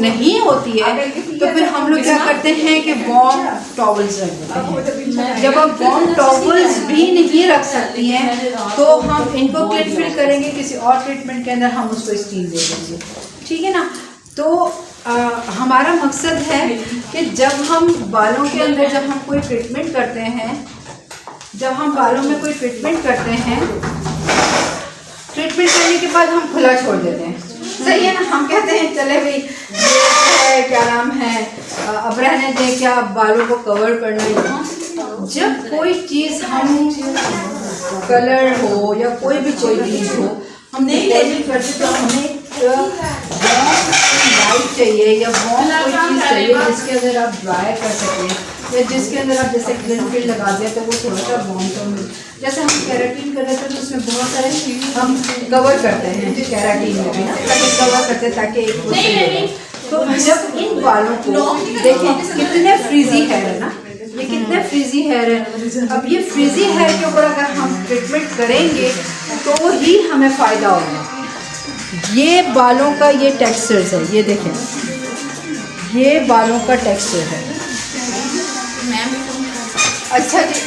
नहीं होती है तो फिर हम लोग क्या करते हैं कि वार्म टॉवल्स रख देते हैं। जब आप वार्म टॉवल्स भी नहीं रख सकती हैं तो हम इनको क्लिट फिल करेंगे, किसी और ट्रीटमेंट के अंदर हम उसको स्टीम दे देंगे, ठीक है ना। तो हमारा मकसद है कि जब हम बालों के अंदर जब हम कोई ट्रीटमेंट करते हैं, जब हम बालों में कोई ट्रीटमेंट करते हैं, ट्रीटमेंट करने के बाद हम खुला छोड़ देते हैं, सही है ना। हम कहते हैं चले भाई ये है क्या नाम है, अब रहने दें, क्या बालों को कवर करना है। जब कोई चीज़ हम कलर हो या कोई भी चीज़ हो हम नहीं लेजर करते तो हमें लाइट चाहिए या वार्म कोई चीज़ चाहिए जिसके अंदर आप ड्राई कर सकें या जिसके अंदर आप जैसे क्लिन फिल लगा दिया तो वो थोड़ा सा वार्म तो मिले। जैसे हम केराटिन कर रहे थे तो उसमें बहुत सारे हम कवर करते हैं केराटिन में भी ना, ताकि कवर करते हैं ताकि तो जब इन बालों को देखें कितने फ्रीजी हेयर है ना, ये कितने फ्रीजी हेयर है। अब ये फ्रीजी हेयर के ऊपर अगर हम ट्रीटमेंट करेंगे तो ही हमें फ़ायदा होगा। ये बालों का ये टेक्सचर है, ये देखें ये बालों का टेक्सचर है। अच्छा जी,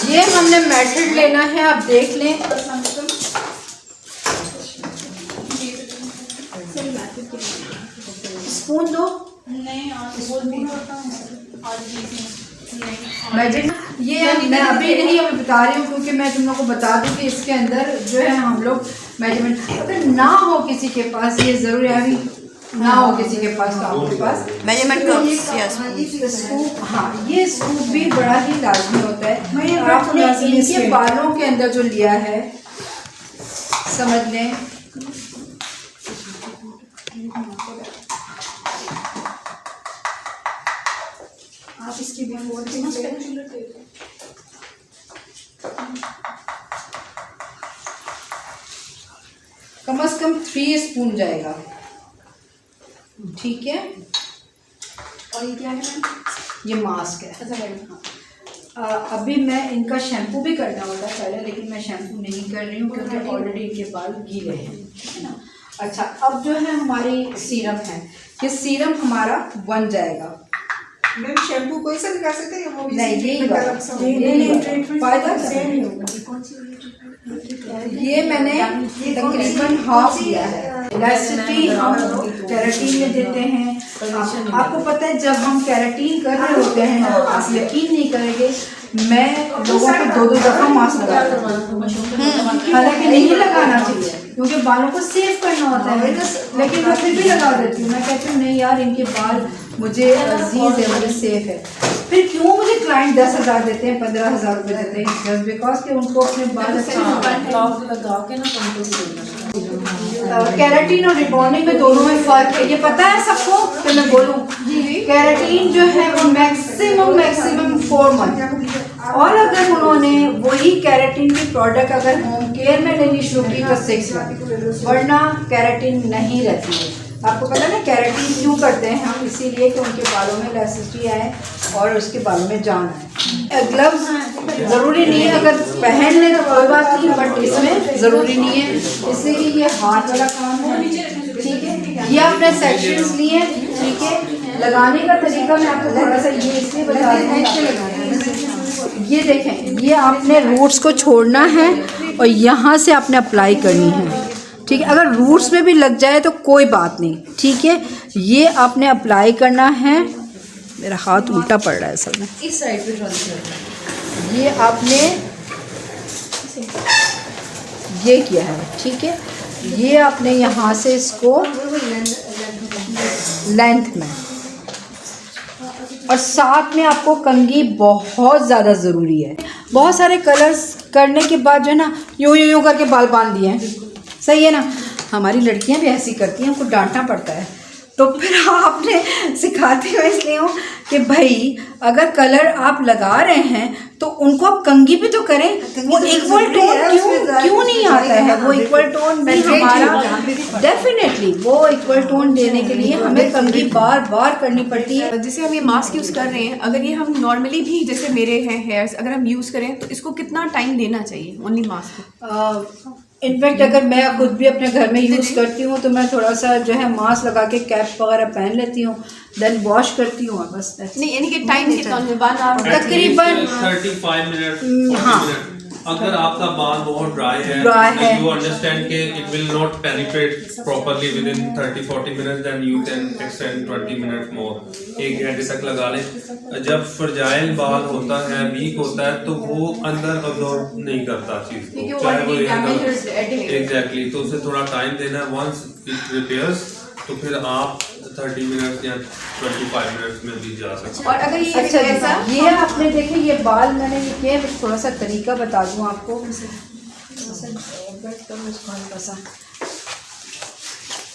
ये हमने मेथड लेना है, आप देख लें। स्पून दो ये मैं अभी नहीं अभी बता रही हूँ क्योंकि मैं तुम लोग को बता दूँ कि इसके अंदर जो है हम लोग मेजरमेंट अगर ना हो किसी के पास, ये ज़रूरी है अभी ना हो किसी के पास तो आपके पास मेजरमेंट स्कूप, हाँ ये स्कूप भी बड़ा ही लाजमी होता है। आपने इनके बालों के अंदर जो लिया है समझ लें आप इसकी भी कम से कम 3 स्पून जाएगा, ठीक है। और ये क्या है मैम? ये मास्क है। अच्छा अभी मैं इनका शैम्पू भी करना होता है पहले, लेकिन मैं शैम्पू नहीं कर रही हूँ क्योंकि ऑलरेडी इनके बाल गीले हैं, ठीक है ना। अच्छा अब जो है हमारी सीरम है, ये सीरम हमारा बन जाएगा। मैम शैम्पू कोई सा लगा सकते हैं? वो नहीं ये मैंने तकरीबन हाफ लिया है। इलास्टिसिटी हम केराटिन में देते हैं। आपको पता है जब हम केराटिन कर रहे होते हैं ना, आप यकीन नहीं करेंगे, मैं लोगों को 2-2 दफ़ा मास्क लगाता हूँ, हालांकि नहीं लगाना चाहिए क्योंकि बालों को सेव करना होता है, लेकिन मैं फिर भी लगा देती हूँ। मैं कहती हूँ नहीं यार इनके बाल मुझे अजीज है, मुझे सेफ है। फिर क्यों मुझे क्लाइंट 10,000 देते हैं, 15,000 रुपये देते हैं, जस्ट बिकॉज कि उनको अपने बाल लगा के ना केराटिन और रिबॉन्डिंग में दोनों में फ़र्क है, ये पता है सबको कि मैं बोलूँ। केराटिन जो है वो मैक्सिमम 4 मंथ, और अगर उन्होंने वही केराटिन की प्रोडक्ट अगर होम केयर में लेनी शुरू की तो 6 मंथ, वरना केराटिन नहीं रहती है। आपको पता है ना केराटिन क्यों करते हैं हम? इसीलिए कि उनके बालों में इलास्टिसिटी आए और उसके बालों में जान आए। ग्लव्स ज़रूरी नहीं है, अगर पहन लें तो कोई बात नहीं, बट इसमें ज़रूरी नहीं है, इसलिए ये हाथ वाला काम है, ठीक है। ये आपने सेक्शंस लिए, ठीक है। लगाने का तरीका मैं आपको थोड़ा सा ये इसलिए बता रही हूँ, ये देखें ये आपने रूट्स को छोड़ना है और यहाँ से आपने अप्लाई करनी है, ठीक है। अगर रूट्स में भी लग जाए तो कोई बात नहीं, ठीक है। ये आपने अप्लाई करना है। मेरा हाथ उल्टा पड़ रहा है असल में, इस साइड पे ये आपने ये किया है, ठीक है। ये आपने यहाँ से इसको लेंथ में, और साथ में आपको कंघी बहुत ज़्यादा ज़रूरी है। बहुत सारे कलर्स करने के बाद जो है ना यूं करके बाल बांध दिए हैं, सही है ना। हमारी लड़कियां भी ऐसी करती हैं, उनको डांटना पड़ता है। तो फिर आपने सिखाती हूँ इसलिए हूँ कि भाई अगर कलर आप लगा रहे हैं तो उनको आप कंघी भी तो करें। वो इक्वल टोन क्यों नहीं आता है? वो इक्वल टोन भी हमारा डेफिनेटली वो इक्वल टोन देने के लिए हमें कंघी बार बार करनी पड़ती है। जैसे हम ये मास्क यूज़ कर रहे हैं, अगर ये हम नॉर्मली भी जैसे मेरे हैं हेयर्स, अगर हम यूज़ करें तो इसको कितना टाइम देना चाहिए ओनली मास्क? इनफैक्ट अगर मैं खुद भी अपने घर में यूज़ करती हूँ तो मैं थोड़ा सा जो है मास्क लगा के कैप वगैरह पहन लेती हूँ, देन वॉश करती हूँ और बस नहीं यानी कि टाइम कितना होता है? 1 आवर तकरीबन 35 मिनट हाँ। अगर आपका बाल बहुत ड्राई Dry है। you understand कि it will not penetrate properly within 30-40 minutes, then you can extend 20 minutes more, 1 घंटे तक लगा लें। जब फ्रजाइल बाल होता है, वीक होता है, तो वो अंदर अब्जॉर्ब नहीं करता चीज को, चाहे वो एग्जैक्टली, तो उसे थोड़ा टाइम देना है। वंस इट रिपेयर्स तो फिर आप 30 मिनट्स या 25 मिनट्स में भी जा सकते हैं। और अगर ये अच्छा ऐसा ये आपने देखे ये बाल मैंने ये किए, बस थोड़ा सा तरीका बता दूं आपको।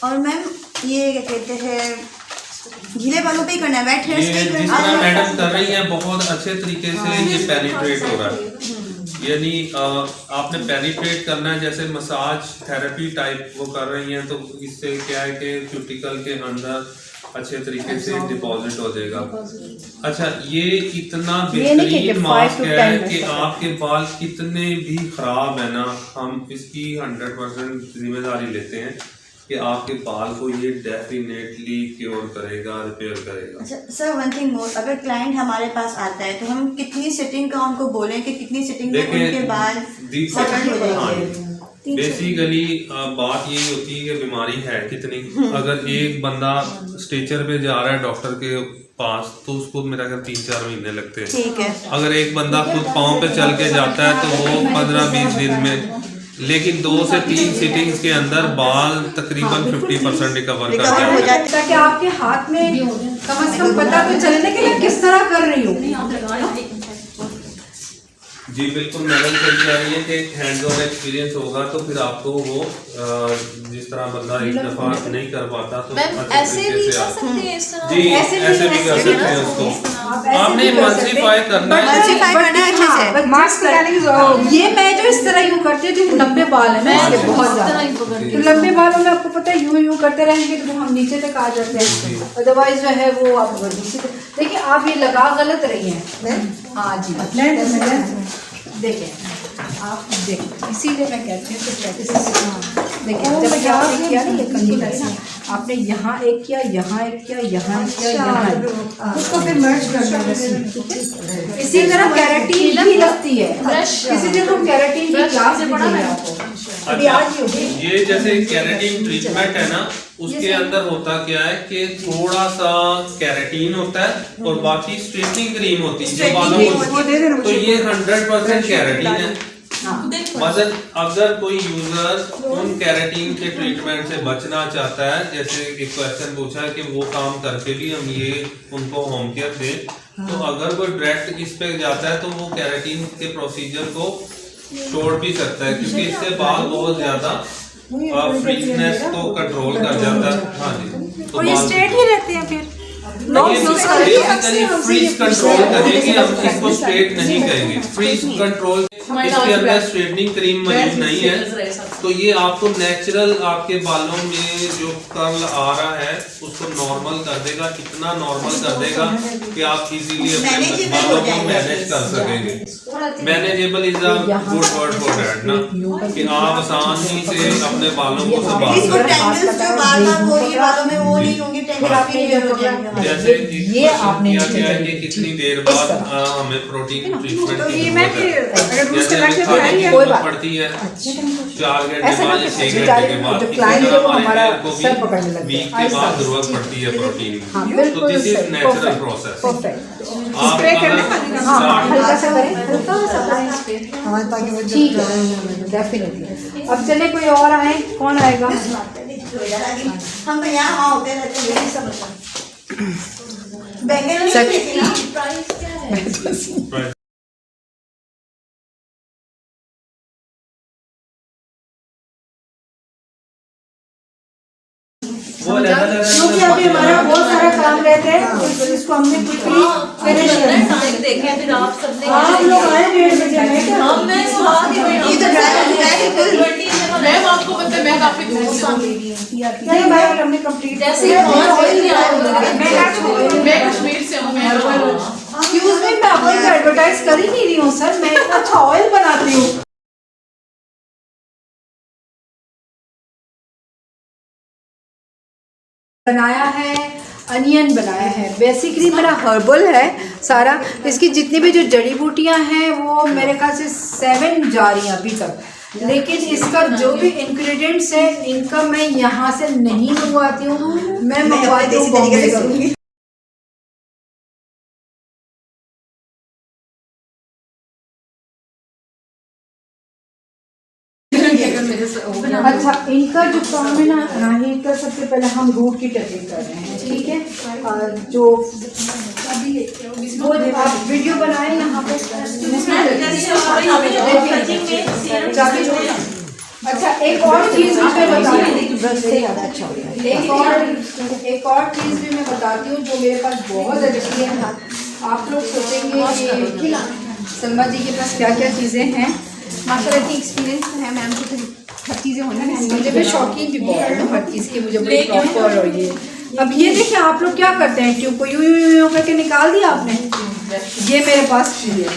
और मैम ये क्या कहते हैं गीले बालों पे ही करना है, वेट हेयर्स पे ये ही जिस करना तरह है। मैडम कर रही हैं बहुत अच्छे तरीके से ये पेनिट्रेट हो रहा है, यानी आपने पेनिट्रेट करना है, जैसे मसाज थेरेपी टाइप वो कर रही हैं, तो इससे क्या है कि क्यूटिकल के अंदर अच्छे तरीके से डिपॉजिट हो जाएगा। अच्छा, ये इतना ये नहीं कि बेहतरीन 5 मास्क to 10 है मिनट कि तक। आपके बाल कितने भी खराब है ना, हम इसकी 100% जिम्मेदारी लेते हैं कि आपके बाल को ये डेफिनेटली क्योर करेगा, रिपेयर करेगा। अच्छा सर, वन थिंग मोर, अगर क्लाइंट हमारे पास आता है तो हम कितनी सिटिंग का उनको बोलें कि कितनी सिटिंग में देखिए, उनके बाल सेटल हो जाएंगे? बेसिकली बात यही होती है कि बीमारी है कितनी। अगर एक बंदा स्ट्रेचर पे जा रहा है डॉक्टर के पास तो उसको मेरा ख्याल 3-4 महीने लगते हैं। ठीक है। अगर एक बंदा खुद पाँव पे चल के जाता है तो वो 15-20 दिन में, लेकिन 2 से 3 सिटिंग्स के अंदर बाल तकरीबन 50% रिकवर कर रिकवर हो जाते हैं। ताकि आपके हाथ में कम से कम पता तो चले ना कि मैं किस तरह कर रही हूँ। जी बिल्कुल, मैडम सही कह रही है कि हैंड्स ऑन एक्सपीरियंस होगा तो फिर आपको वो जिस तरह बंदा एक दफा नहीं कर पाता तो मैम अच्छे ऐसे तरीके भी से कर आप सकते हैं इस तरह? जी ऐसे भी कर सकते हैं उसको। आपने मल्टीप्लाई करना है। मल्टीप्लाई करना है अच्छे से। मास्क लगाने की जरूरत, ये मैं जो इस तरह यूं करती हूँ, जो लंबे बाल है मैं इसके बहुत ज्यादा, तो लंबे बालों में आपको पता है यूं करते रहेंगे तो हम नीचे तक आ जाते हैं, अदरवाइज जो है वो आप नीचे तक। देखिए आप ये लगा गलत रही हैं। हाँ जी देखिए आप देखिए, इसीलिए मैं कहती हूँ कि प्रैक्टिस। देखिए जब आपने किया ना ये कंघी ना, आपने यहाँ एक किया, यहाँ एक किया, यहाँ एक किया, यहाँ उसको फिर मर्ज करना है। इसी तरह कैरेटीन भी लगती है, किसी दिन हम कैरेटीन की क्लास भी देंगे आपको। अभी आज ही होगी। ये जैसे कैरेटीन ट्रीटमेंट है ना, उसके अंदर होता क्या है कि थोड़ा सा कैरेटीन होता है और बाकी स्ट्रेटनिंग क्रीम होती है जो बालों को, तो ये 100% कैरेटीन है। मगर अगर कोई यूजर उन कैरेटीन के ट्रीटमेंट से बचना चाहता है, जैसे एक क्वेश्चन पूछा है कि वो काम करके भी हम ये उनको होम केयर दें, तो अगर कोई डायरेक्ट इस पे जाता है तो वो कैरेटीन के प्रोसीजर को छोड़ भी सकता है, क्योंकि इससे बाल बहुत ज्यादा फ्रीनेस को कंट्रोल कर जाता है। हाँ जी, तो ये स्ट्रेट ही रहते हैं फिर फ्रीज कंट्रोल करेंगे, हम इसको स्ट्रेट नहीं कहेंगे, फ्रीज कंट्रोल। इसके अंदर स्ट्रेटनिंग क्रीम मौजूद नहीं है, तो ये आपको नेचुरल आपके बालों में जो कर्ल आ रहा है उसको नॉर्मल कर देगा, इतना नॉर्मल कर देगा कि आप इजीली अपने बालों को मैनेज कर सकेंगे। Manageable is a good word for that ना, कि आप आसानी से अपने बालों को संभाल इसको सकते हैं। टैंगल्स जो बार-बार हो रही है बालों में वो नहीं होंगे, टैंगल्स भी क्लियर हो जाएंगे। जैसे ये आपने किया गया है कि कितनी देर बाद हमें प्रोटीन ट्रीटमेंट की कोई बात पड़ती है, 4 घंटे ऐसा बाद ना या 6 कि घंटे के बाद, जो इसी client तरह है वो हमारे हमारा hair को भी सर पकड़ने लगता है। वीक के बाद जरूरत पड़ती है प्रोटीन हाँ की, तो बिल्कुल दिस इज सही, नेचुरल perfect, प्रोसेस। perfect। आप हाँ हल्का सा करें, हल्का सा करें, ठीक है डेफिनेटली। अब चले कोई और आए, कौन आएगा? हम तो यहाँ वहाँ होते रहते हैं, यही सब होता है। बैंगन नहीं खेती ना? प्राइस क्या है? क्योंकि अभी हमारा बहुत सारा काम रहता है, इसको हमने क्विकली फिनिश करना है। देखें फिर आप सबने आप लोग आए 1:30 बजे में क्या? हम मैं सुबह ही बैठी ये तो ड्राई मैम आपको पता है मैं काफी दूर से हूँ। नहीं भाई हमने कंप्लीट जैसे ही मैं कश्मीर से हूँ। एक्सक्यूज मी, मैं अपनी एडवर्टाइज कर ही नहीं रही हूँ सर, मैं इतना अच्छा ऑयल बनाती हूँ। बनाया है, अनियन बनाया है। बेसिकली मेरा हर्बल है सारा। इसकी जितनी भी जो जड़ी बूटियां हैं वो मेरे ख्याल से 7 जा रही हैं अभी तक, लेकिन इसका जो भी इंग्रेडिएंट्स है इनका मैं यहाँ से नहीं मंगवाती हूँ, मैं मंगवाती हूँ बॉम्बे से। अच्छा, इनका जो काम है ना राही का, सबसे पहले हम रूट की टचिंग कर रहे हैं, ठीक है। जो वो आप वीडियो बनाए यहाँ पे। अच्छा, एक और चीज़ मैं बताती हूँ, एक और चीज़ भी मैं बताती हूँ जो मेरे पास बहुत अच्छी है। आप लोग सोचेंगे कि सलमा जी के पास क्या क्या चीज़ें हैं। माशाल्लाह की एक्सपीरियंस है मैम को, हर चीज़ें होने में मुझे भी शौकीन भी बहुत है हर चीज़ की, मुझे बड़ी प्रॉपर। और ये अब ये देखिए आप लोग क्या करते हैं, ट्यूब को यूं यूं यूं करके निकाल दिया आपने। ये मेरे पास चीज़ है,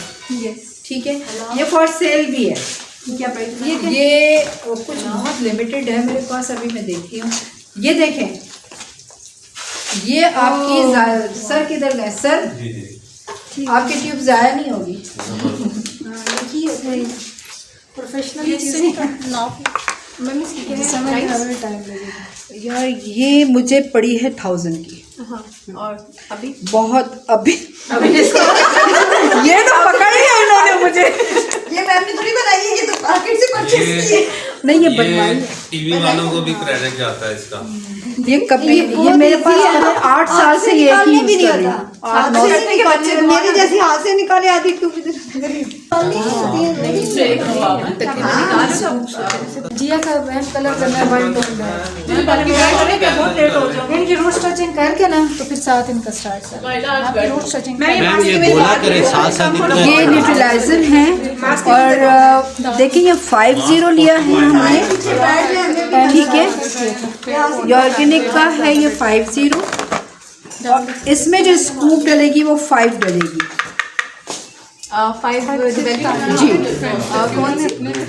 ठीक है। ये फॉर सेल भी है। क्या प्राइस? ये कुछ बहुत लिमिटेड है मेरे पास, अभी मैं देखती हूँ। ये देखें, ये आपकी सर किधर गए सर? आपकी ट्यूब ज़ाया नहीं होगी। प्रोफेशनल चीज़ें मैम इसकी क्या है प्राइस? यार ये मुझे पड़ी है 1000 की। हाँ, और अभी बहुत अभी ये तो पकड़ लिया इन्होंने मुझे। ये मैम ने थोड़ी बनाई है, ये तो मार्केट से परचेज की है। नहीं ये बनवाई है। टीवी वालों को भी क्रेडिट जाता है इसका। ये कभी ये मेरे पास 8 साल से ये ही यूज कर रही हूँ। हाथ से निकालने के बच्चे मेरी जैसी हाथ से निकाले आधी ट्यूब जिया का ब्रांड कलर करना है वाइट इनकी रूट टचिंग करके ना, तो फिर साथ इनका स्टार्ट रूट टचिंग। मैम ये बोला करें साथ साथ ये न्यूट्रलाइजर है और देखिए ये 50 लिया है हमने, ठीक है। ऑर्गेनिक का है ये 50। इसमें जो स्कूप डलेगी वो 5 डलेगी 5 जी।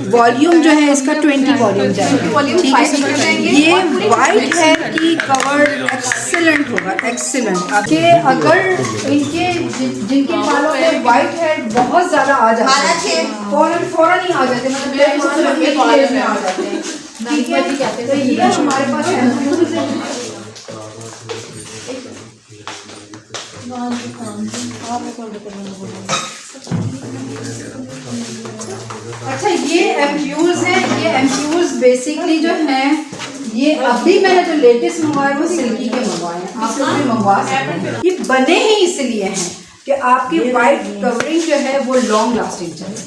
वॉल्यूम जो है इसका 20 वॉल्यूम जाएगा, ठीक है। ये वाइट है कि कवर एक्सीलेंट होगा, एक्सीलेंट। आपके अगर इनके जिनके बालों में वाइट हेड बहुत ज़्यादा आ जाता है, फौरन ही आ जाते हैं, मतलब में आ जाते हैं, ठीक है। तो ये हमारे पास है। अच्छा, ये एम्प्यूल्स हैं। ये एम्प्यूल्स बेसिकली जो हैं, ये अभी मैंने जो लेटेस्ट मंगवाए वो सिल्की के मंगवाए हैं, आप लोग भी मंगवा सकते हैं। ये बने ही इसलिए हैं कि आपकी वाइट कवरिंग जो है वो लॉन्ग लास्टिंग चले।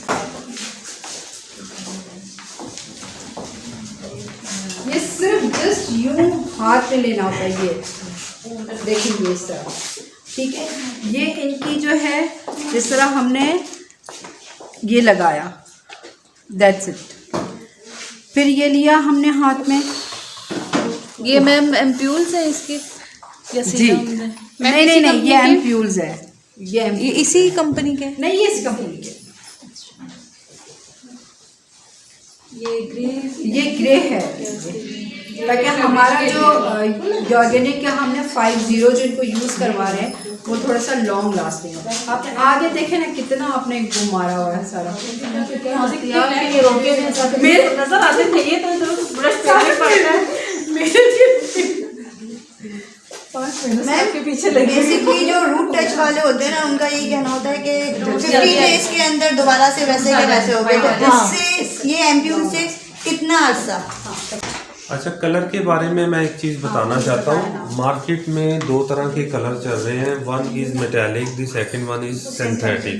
ये सिर्फ जस्ट यूं हाथ में लेना होता है, ये देखिए इस तरह, ठीक है। ये इनकी जो है जिस तरह हमने ये लगाया, दैट्स इट। फिर ये लिया हमने हाथ में, ये मैम एम्प्यूल्स है इसके जी। नहीं ये एम्प्यूल्स है, ये इसी कंपनी के नहीं, ये इस कंपनी के। ये ग्रे है, ताकि हमारा जो ऑर्गेनिक का हमने 50 जो इनको यूज़ करवा रहे हैं वो थोड़ा सा लॉन्ग लास्टिंग हो। आपने आगे देखे ना कितना आपने घुम मारा हुआ है सारा। मेरे नजर आते थे ये तो ब्रश पड़ता है मैम के पीछे लगे। बेसिकली जो रूट टच वाले होते हैं ना, उनका यही कहना होता है कि 50 डेज के अंदर दोबारा से वैसे के वैसे हो गए। तो इससे ये एम्प्यूल से कितना अर्सा। अच्छा, कलर के बारे में मैं एक चीज़ बताना चाहता हूँ। मार्केट में 2 तरह के कलर चल रहे हैं। One is metallic, the second one is synthetic.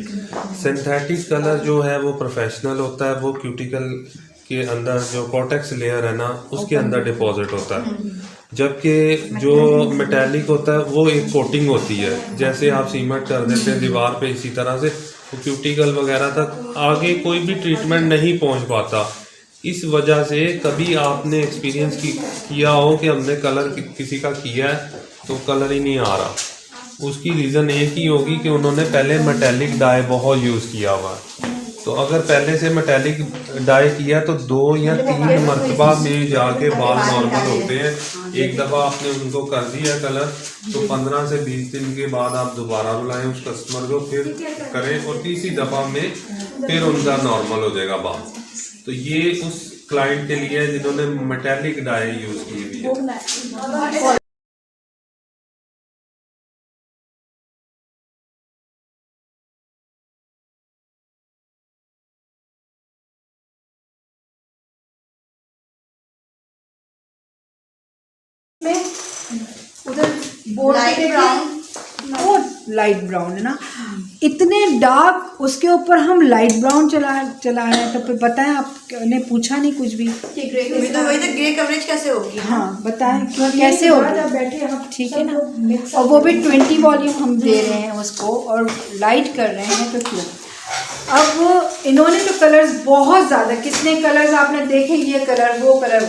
Synthetic colour जो है वो प्रोफेशनल होता है, वो क्यूटिकल के अंदर जो कॉर्टेक्स लेयर है ना उसके अंदर डिपॉजिट होता है, जबकि जो मेटालिक होता है वो एक कोटिंग होती है, जैसे आप सीमेंट कर देते हैं दीवार पे, इसी तरह से वो क्यूटिकल वगैरह तक आगे कोई भी ट्रीटमेंट नहीं पहुंच पाता। इस वजह से कभी आपने एक्सपीरियंस किया हो कि हमने कलर किसी का किया है तो कलर ही नहीं आ रहा, उसकी रीज़न एक ही होगी कि उन्होंने पहले मेटालिक डाई बहुत यूज़ किया हुआ है। तो अगर पहले से मेटालिक डाई किया तो 2 या 3 मरतबा में जाके बाल नॉर्मल होते हैं। एक दफ़ा आपने उनको कर दिया कलर तो 15 से 20 दिन के बाद आप दोबारा बुलाएं उस कस्टमर को, फिर करें और तीसरी दफ़ा में फिर उनका नॉर्मल हो जाएगा बाल। तो ये उस क्लाइंट के लिए है जिन्होंने मेटालिक डाई यूज़ की हुई है। उधर बोर्ड लाइट ब्राउन, वो लाइट ब्राउन है ना, इतने डार्क, उसके ऊपर हम लाइट ब्राउन चला रहे हैं। तो फिर बताएं, आपने पूछा नहीं कुछ भी। तो वही तो ग्रे कवरेज कैसे होगी? हाँ बताएं कैसे होगा, बैठे आप ठीक है ना। और वो भी 20 वॉल्यूम हम दे रहे हैं उसको और लाइट कर रहे हैं, तो क्यों। अब इन्होंने जो कलर्स बहुत ज़्यादा, कितने कलर्स आपने देखे, ये कलर वो कलर।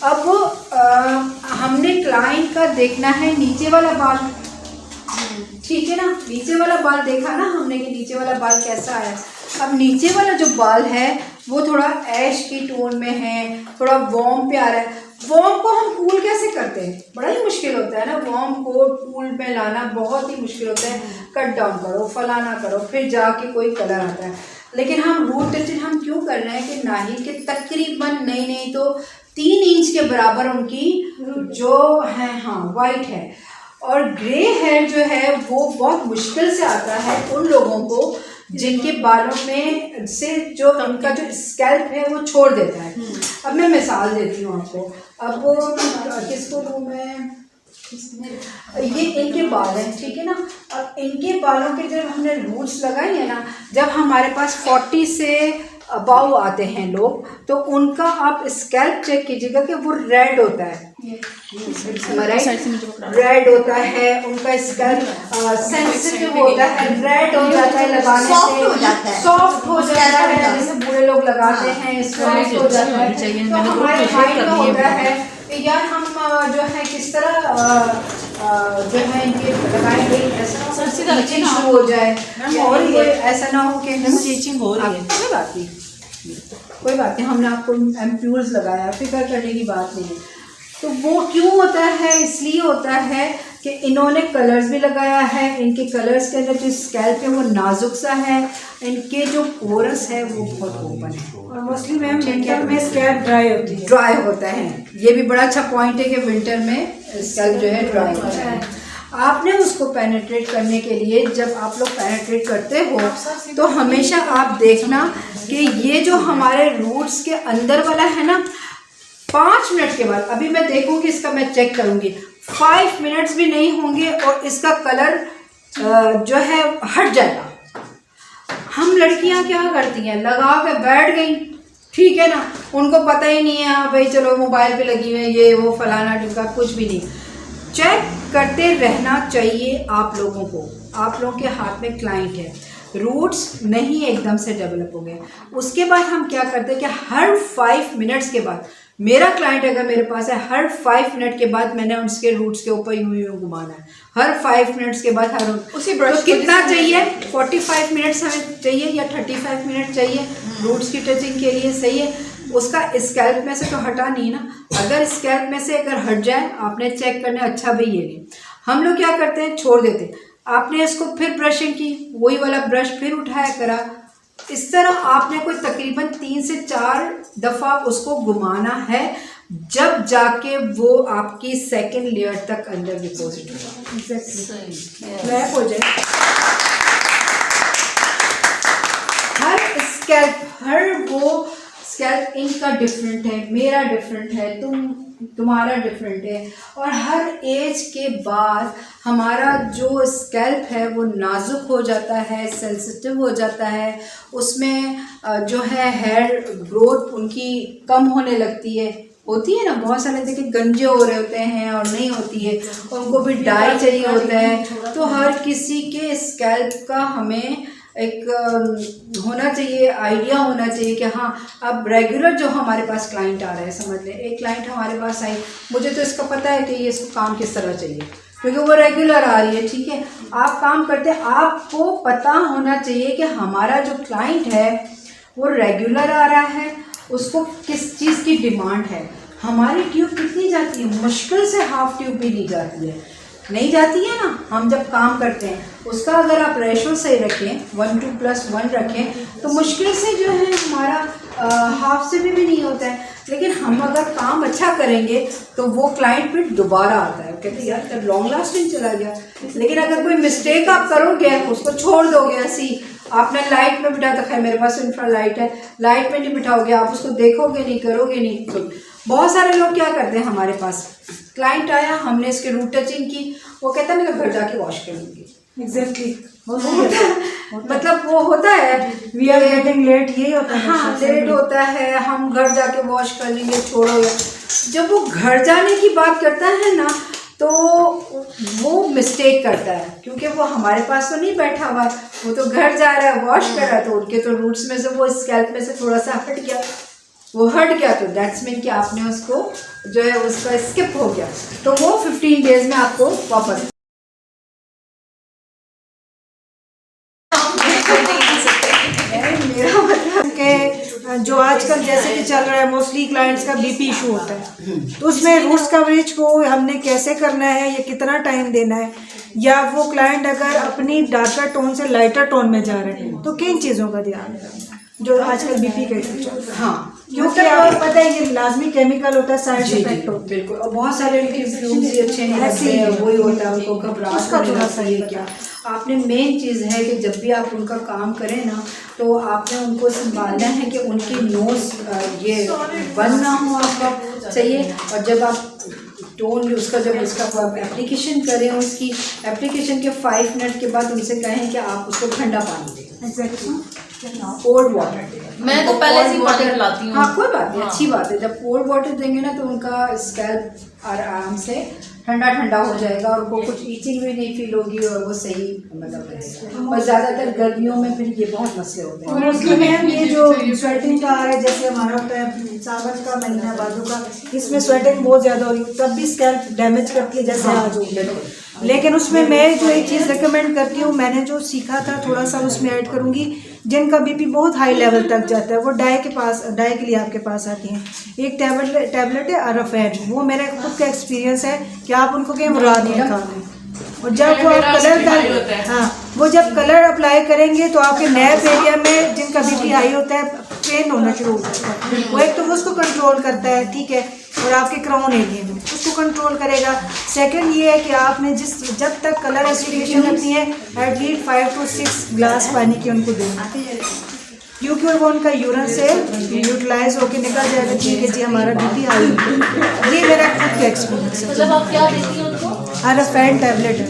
अब हमने क्लाइंट का देखना है नीचे वाला बाल, ठीक है ना। नीचे वाला बाल देखा ना हमने कि नीचे वाला बाल कैसा है। अब नीचे वाला जो बाल है वो थोड़ा ऐश की टोन में है, थोड़ा वार्म पे आ रहा है। वार्म को हम कूल कैसे करते हैं, बड़ा ही मुश्किल होता है ना। वार्म को कूल में लाना बहुत ही मुश्किल होता है। कट डाउन करो, फलाना करो, फिर जाके कोई कलर आता है। लेकिन हम रूट टचिंग हम क्यों कर रहे हैं कि नाहिद के तकरीबन नहीं तो 3 इंच के बराबर उनकी जो है, हाँ वाइट है। और ग्रे हेयर जो है वो बहुत मुश्किल से आता है उन लोगों को जिनके बालों में से जो उनका जो स्कैल्प है वो छोड़ देता है। अब मैं मिसाल देती हूँ आपको। अब वो किसको दूँ मैं, ये इनके बाल हैं, ठीक है ना। अब इनके बालों के जब हमने रूट्स लगाई है ना, जब हमारे पास 40 से अबाव आते हैं लोग, तो उनका आप स्कैल्प चेक कीजिएगा कि वो रेड होता है, रेड होता है उनका स्कैल्प, सेंसिटिव होता है, रेड हो जाता है, लगाने से सॉफ्ट हो जाता है, जैसे बूढ़े लोग लगाते हैं सॉफ्ट हो जाता है। तो हमारे माइंड में होता है यार हम जो है किस तरह जो है इनके लगाएंगे, ऐसा ईचिंग शुरू हो जाए और ये ऐसा ना हो कि ईचिंग हो रही है। कोई बात नहीं, हमने आपको एम्प्यूल्स लगाया, फिक्र करने की बात नहीं है। तो वो क्यों होता है, इसलिए होता है कि इन्होंने कलर्स भी लगाया है। इनके कलर्स के अंदर जो स्कैल्प है वो नाजुक सा है, इनके जो पोरस है वो बहुत ओपन है और मोस्टली मैम विंटर में स्कैल्प ड्राई होता है। ये भी बड़ा अच्छा पॉइंट है कि विंटर में स्कैल्प जो है ड्राई होता है। आपने उसको पेनिट्रेट करने के लिए, जब आप लोग पेनिट्रेट करते हो तो हमेशा आप देखना कि ये जो हमारे रूट्स के अंदर वाला है ना, 5 मिनट के बाद, अभी मैं देखूंगी इसका, मैं चेक करूंगी, 5 मिनट्स भी नहीं होंगे और इसका कलर जो है हट जाएगा। हम लड़कियां क्या करती हैं, लगा के बैठ गई, ठीक है ना, उनको पता ही नहीं है, हाँ भाई चलो मोबाइल पे लगी हुई है, ये वो फलाना ढिमका, कुछ भी नहीं। चेक करते रहना चाहिए आप लोगों को। आप लोगों के हाथ में क्लाइंट है, रूट्स नहीं एकदम से डेवलप हो गए। उसके बाद हम क्या करते हैं कि हर 5 मिनट्स के बाद, मेरा क्लाइंट अगर मेरे पास है, हर 5 मिनट के बाद मैंने उसके रूट्स के ऊपर यूं घुमाना है। हर 5 मिनट्स के बाद हर उसी ब्रश तो कितना चाहिए, 45 मिनट्स हमें चाहिए या 35 मिनट चाहिए रूट्स की टचिंग के लिए, सही है। उसका स्कैल्प में से तो हटा नहीं ना, अगर स्कैल्प में से अगर हट जाए, आपने चेक करना, अच्छा भाई ये नहीं, हम लोग क्या करते हैं, छोड़ देते हैं। आपने इसको फिर ब्रशिंग की, वही वाला ब्रश फिर उठाया करा, इस तरह आपने कोई तकरीबन 3 से 4 दफ़ा उसको घुमाना है, जब जाके वो आपकी सेकंड लेयर तक अंदर डिपॉजिट होगा, ब्लैक हो जाए। हर स्कैल्प, हर वो स्कैल्प इनका डिफरेंट है, मेरा डिफरेंट है, तुम्हारा डिफरेंट है, और हर एज के बाद हमारा जो स्कैल्प है वो नाजुक हो जाता है, सेंसिटिव हो जाता है, उसमें जो है हेयर ग्रोथ उनकी कम होने लगती है, होती है ना। बहुत सारे देखिए गंजे हो रहे होते हैं और नहीं होती है, उनको भी डाई चाहिए होता है। तो हर किसी के स्कैल्प का हमें एक होना चाहिए, आइडिया होना चाहिए कि हाँ अब रेगुलर जो हमारे पास क्लाइंट आ रहे हैं, समझ लें एक क्लाइंट हमारे पास आई, मुझे तो इसका पता है कि ये इसको काम किस तरह चाहिए, क्योंकि वो रेगुलर आ रही है, ठीक है। आप काम करते हैं, आपको पता होना चाहिए कि हमारा जो क्लाइंट है वो रेगुलर आ रहा है, उसको किस चीज़ की डिमांड है। हमारी ट्यूब कितनी जाती है, मुश्किल से हाफ ट्यूब भी नहीं जाती है, नहीं जाती है ना। हम जब काम करते हैं उसका अगर आप रेशो सही रखें, 1:2+1 रखें, तो मुश्किल से जो है हमारा हाफ से भी नहीं होता है। लेकिन हम अगर काम अच्छा करेंगे तो वो क्लाइंट फिर दोबारा आता है, कहते हैं यार कल लॉन्ग लास्टिंग चला गया। लेकिन अगर कोई मिस्टेक आप करोगे, उसको छोड़ दोगे ऐसी, आपने लाइट में बिठा, तो खैर मेरे पास इंफ्रा लाइट है, लाइट में नहीं बिठाओगे, आप उसको देखोगे नहीं, करोगे नहीं। तो बहुत सारे लोग क्या करते हैं, हमारे पास क्लाइंट आया, हमने इसके रूट टचिंग की, वो कहता है मैं तो घर जाके वॉश कर लूँगी। एग्जैक्टली मतलब वो होता है वी आर गेटिंग लेट, यही होता है। हाँ, लेट होता है, हम घर जाके वॉश कर लेंगे, छोड़ो यार। जब वो घर जाने की बात करता है ना, तो वो मिस्टेक करता है, क्योंकि वो हमारे पास तो नहीं बैठा हुआ, वो तो घर जा रहा है, वॉश कर रहा है, तो उनके तो रूट्स में से वो स्कैल्प में से थोड़ा सा हट गया, वो हट गया, तो दैट्स मीन कि आपने उसको जो है उसका स्किप हो गया, तो वो 15 डेज में आपको वापस। मेरा मतलब के जो आजकल जैसे कि चल रहा है, मोस्टली क्लाइंट्स का बीपी इशू होता है, तो उसमें रूट्स कवरेज को हमने कैसे करना है, या कितना टाइम देना है, या वो क्लाइंट अगर अपनी डार्कर टोन से लाइटर टोन में जा रहे हैं, तो किन चीज़ों का ध्यान रखना है जो आजकल बीपी का इशू चल रहा है। हाँ, क्योंकि आपको पता है ये लाजमी केमिकल होता है, साइड इफेक्ट होता है। बिल्कुल, और बहुत सारे उनके फ्लूइड्स भी अच्छे नहीं लगते हैं, वही होता है, उनको घबराहट होने लगती है। क्या आपने मेन चीज़ है कि जब भी आप उनका काम करें ना, तो आपने उनको संभालना है कि उनकी नोज़ ये बंद ना हो आपका चाहिए। और जब आप टोन उसका जब उसका एप्लीकेशन करें, उसकी एप्लीकेशन के 5 मिनट के बाद उनसे कहें कि आप उसको ठंडा पानी दें, कोल्ड वाटर। मैं तो पहले से वाटर पिलाती हूँ। हाँ, कोई बात नहीं, अच्छी बात है। जब कोल्ड वाटर देंगे ना, तो उनका स्कैल्प आराम से ठंडा ठंडा हो जाएगा, और उनको कुछ ईचिंग भी नहीं फील होगी, और वो सही मतलब रहेगा। और ज़्यादातर गर्मियों में फिर ये बहुत मसले होते हैं। और उसके में हम ये जो स्वेटिंग का है, जैसे हमारा होता है सावन का महीना, बाजू का, इसमें स्वेटिंग बहुत ज़्यादा हो रही है, तब भी स्कैल्प डैमेज करती है, जैसे आज हो गया। लेकिन उसमें मैं जो एक चीज़ रिकमेंड करती हूँ, मैंने जो सीखा था थोड़ा सा उसमें ऐड करूँगी, जिनका बीपी बहुत हाई लेवल तक जाता है, वो डाई के लिए आपके पास आती हैं। एक टैबलेट है अराफेट, वो मेरा खुद का एक्सपीरियंस है कि आप उनको कहीं मुराद निकालें, और जब वो कलर का, हाँ, वो जब कलर अप्लाई करेंगे तो आपके नैप एरिया में जिनका बीपी हाई होता है, पेन होना शुरू हो जाता है। वो एक तो वो उसको कंट्रोल करता है, ठीक है, और आपके क्राउन एरिया में उसको कंट्रोल करेगा। सेकंड ये है कि आपने जब तक कलर एप्लीकेशन रखनी है, एटलीस्ट 5 to 6 ग्लास पानी के उनको देना, क्योंकि वो उनका यूरिन से यूटिलाइज होकर निकल जाएगा, ठीक है जी, हमारा बीपी हाई है। ये मेरा खुद का एक्सपीरियंस है। मतलब आप क्या देती हैं उनको? अराफेन टैबलेट है,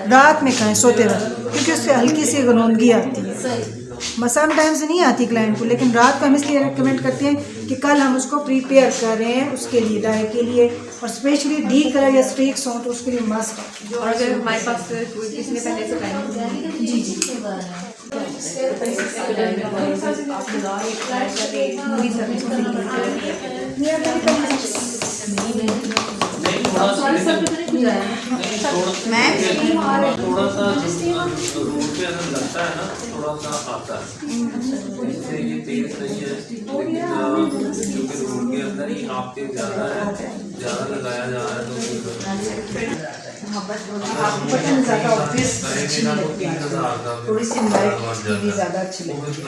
रात में खाएं सोते वक्त, क्योंकि उससे हल्की सी गनौंदगी आती है। मसाम टाइम से नहीं आती क्लाइंट को, लेकिन रात को हम इसलिए रिकमेंड करते हैं कि कल हम उसको प्रिपेयर कर रहे हैं उसके लिए, डाई के लिए, और स्पेशली डी कलर या स्ट्रीक्स हों तो उसके लिए मस्ट। और अगर हमारे पास किसी ने पहले से टाइम जी जी थोड़ा सा रूट पे अगर लगता है ना, थोड़ा सा आता है, इससे ये तेज नहीं है, लेकिन क्योंकि रूट के अंदर ही आपके ज़्यादा लगाया जा रहा है, तो थोड़ी सी लाइट भी ज़्यादा अच्छी लगती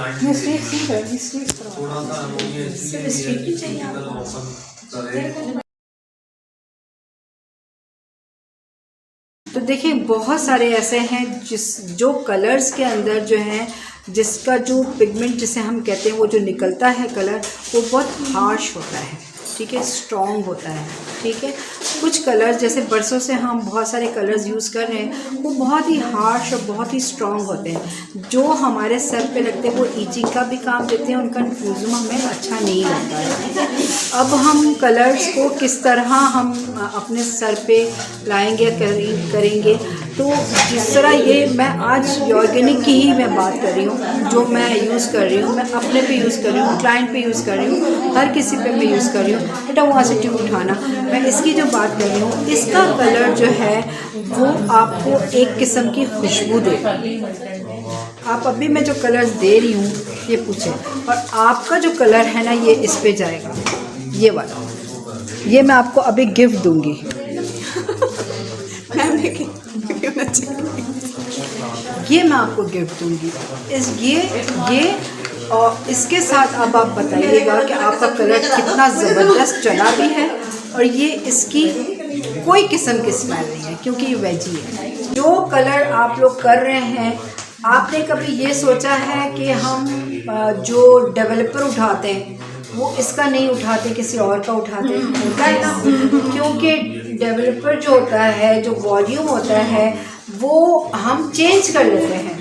थोड़ा सा मौसम। तो देखिए, बहुत सारे ऐसे हैं जो कलर्स के अंदर जो है, जिसका जो पिगमेंट जिसे हम कहते हैं, वो जो निकलता है कलर, वो बहुत हार्श होता है, ठीक है, स्ट्रॉन्ग होता है, ठीक है। कुछ कलर्स जैसे बरसों से हम बहुत सारे कलर्स यूज़ कर रहे हैं, वो बहुत ही हार्श और बहुत ही स्ट्रॉन्ग होते हैं, जो हमारे सर पे लगते हैं, वो ईचिंग का भी काम देते हैं, उनका इन्फ्यूज़म हमें अच्छा नहीं लगता है। अब हम कलर्स को किस तरह हम अपने सर पे लाएंगे, करेंगे, तो जिस तरह ये मैं आज ऑर्गेनिक की ही मैं बात कर रही हूँ, जो मैं यूज़ कर रही हूँ, मैं अपने पे यूज़ कर रही हूँ, क्लाइंट पे यूज़ कर रही हूँ, हर किसी पे मैं यूज़ कर रही हूँ। बेटा वहाँ से ट्यूब उठाना, मैं इसकी जो बात कर रही हूँ, इसका कलर जो है वो आपको एक किस्म की खुशबू देगा। आप अभी मैं जो कलर्स दे रही हूँ, ये पूछे। और आपका जो कलर है ना ये इस पे जाएगा, ये वाला, ये मैं आपको अभी गिफ्ट दूंगी। ये मैं आपको गिफ्ट दूंगी। ये और इसके साथ अब आप बताइएगा कि आपका कलर कितना ज़बरदस्त चला भी है और ये इसकी कोई किस्म की स्मेल नहीं है क्योंकि ये वेजी है। जो कलर आप लोग कर रहे हैं, आपने कभी ये सोचा है कि हम जो डेवलपर उठाते हैं वो इसका नहीं उठाते, किसी और का उठाते हैं? होता है ना, क्योंकि डेवलपर जो होता है, जो वॉल्यूम होता है वो हम चेंज कर लेते हैं।